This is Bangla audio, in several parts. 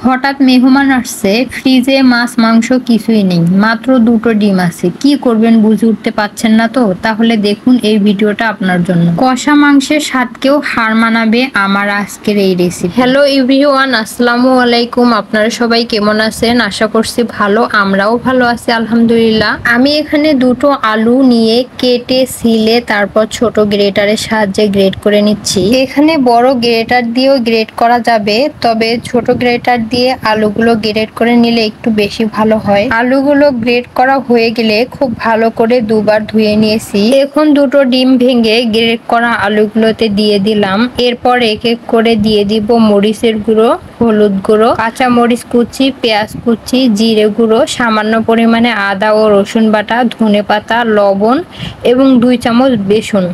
হঠাৎ মেহমান আসছে, ফ্রিজে মাছ মাংস কিছুই নেই, মাত্র দুটো ডিম আছে। কি করবেন বুঝে উঠতে পারছেন না তো? তাহলে দেখুন এই ভিডিওটা আপনার জন্য। কষা মাংসের স্বাদকেও হার মানাবে আমার আজকের এই রেসিপি। হ্যালো এভরিওয়ান, আসসালামু আলাইকুম। আপনারা সবাই কেমন আছেন? আশা করছি ভালো, আমরাও ভালো আছি আলহামদুলিল্লাহ। আমি এখানে দুটো আলু নিয়ে কেটে ছিলে তারপর ছোট গ্রেটারের সাহায্যে গ্রেট করে নিচ্ছি। এখানে বড় গ্রেটার দিয়েও গ্রেট করা যাবে, তবে ছোট গ্রেটার দিয়ে আলুগুলো গ্রেট করে নিলে একটু বেশি ভালো হয়। আলুগুলো গ্রেট করা হয়ে গেলে খুব ভালো করে দুবার ধুয়ে নিয়েছি। এখন দুটো ডিম ভেঙে গ্রেট করা আলুগুলোতে দিয়ে দিলাম। এরপর এক এক করে দিয়ে দিব মরিচের গুঁড়ো, হলুদ গুঁড়ো, কাঁচা মরিচ কুচি, পেঁয়াজ কুচি, জিরে গুঁড়ো, সামান্য পরিমাণে আদা ও রসুন বাটা, ধনেপাতা, লবণ এবং 2 চামচ বেসন।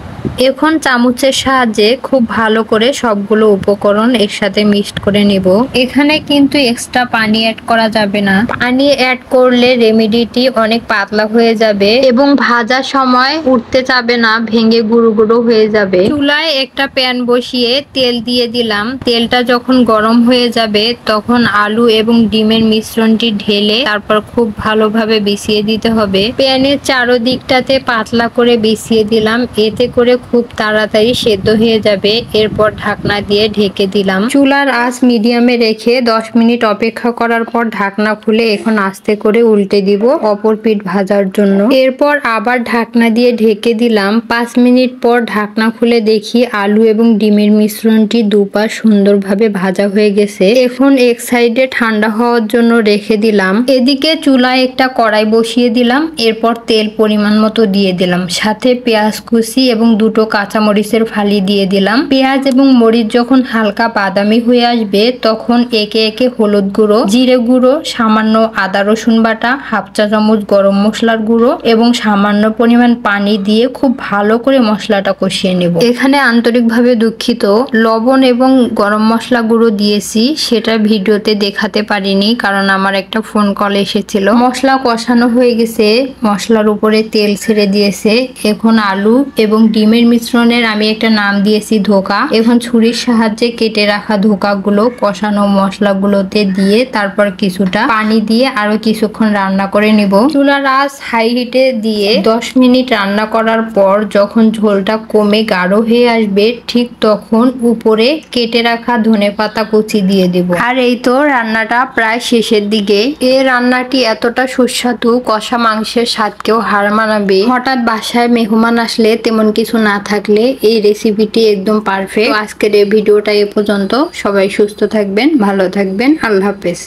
এখন চামচের সাহায্যে খুব ভালো করে সবগুলো উপকরণ একসাথে মিক্সড করে নেব। এখানে কিন্তু এক্সট্রা পানি অ্যাড করা যাবে না। পানি অ্যাড করলে রেমেডিটি অনেক পাতলা হয়ে যাবে এবং ভাজার সময় উঠতে যাবে না, ভেঙে গুঁড়ো গুঁড়ো হয়ে যাবে। চুলায় একটা প্যান বসিয়ে তেল দিয়ে দিলাম। তেলটা যখন গরম হয়ে যাবে তখন আলু এবং ডিমের মিশ্রণটি ঢেলে তারপর খুব ভালোভাবে বিছিয়ে দিতে হবে। প্যানের চারদিকটাতে পাতলা করে বিছিয়ে দিলাম, এতে করে খুব তাড়াতাড়ি সেদ্ধ হয়ে যাবে। এরপর ঢাকনা দিয়ে ঢেকে দিলাম। চুলার আঁচ মিডিয়ামে রেখে 10 মিনিট অপেক্ষা করার পর ঢাকনা খুলে এখন আস্তে করে উল্টে দিব অপর পিঠ ভাজার জন্য। এরপর আবার ঢাকনা দিয়ে ঢেকে দিলাম। 5 মিনিট পর ঢাকনা খুলে দেখি আলু এবং ডিমের মিশ্রণটি দুপাশ সুন্দরভাবে ভাজা হয়ে গেছে। এখন এক সাইডে ঠান্ডা হওয়ার জন্য রেখে দিলাম। এদিকে চুলায় একটা কড়াই বসিয়ে দিলাম। এরপর তেল পরিমাণ মতো দিয়ে দিলাম, সাথে পেঁয়াজ কুচি এবং দুটো কাঁচামরিচের ফালি দিয়ে দিলাম। পেঁয়াজ এবং মরিচ যখন হালকা বাদামি হয়ে আসবে তখন একে একে হলুদ গুঁড়ো, জিরে গুঁড়ো, সামান্য আদা রসুন বাটা, হাফ চা চামচ গরম মশলার গুঁড়ো এবং সামান্য পরিমাণ পানি দিয়ে খুব ভালো করে মশলাটা কষিয়ে নেব। এখানে আন্তরিকভাবে দুঃখিত, লবণ এবং গরম মশলা গুঁড়ো দিয়েছি, সেটা ভিডিওতে দেখাতে পারিনি কারণ আমার একটা ফোন কল এসেছিল। মশলা কষানো হয়ে গেছে, মশলার উপরে তেল ছেড়ে দিয়েছে। এখন আলু এবং ডিমের মিশ্রণের আমি একটা নাম দিয়েছি ধোকা। এখন ছুরির সাহায্যে কেটে রাখা ধোকাগুলো কষানো মশলাগুলোতে দিয়ে তারপর কিছুটা পানি দিয়ে আরো কিছুক্ষণ রান্না করে নিব। চুলার আঁচ হাই হিটে দিয়ে 10 মিনিট রান্না করার পর যখন ঝোলটা কমে গাঢ় হয়ে আসবে ঠিক তখন উপরে কেটে রাখা ধনেপাতা কুচি দিয়ে দিব। আর এই তো রান্নাটা প্রায় শেষের দিকে। এই রান্নাটি এতটা সুস্বাদু, কষা মাংসের স্বাদকেও হার মানাবে। হঠাৎ বাসায় মেহমান আসলে তেমন কিছু না থাকলে এই রেসিপিটি একদম পারফেক্ট। আজকের এই ভিডিওটা এ পর্যন্ত। সবাই সুস্থ থাকবেন, ভালো থাকবেন, আল্লাহ হাফেজ।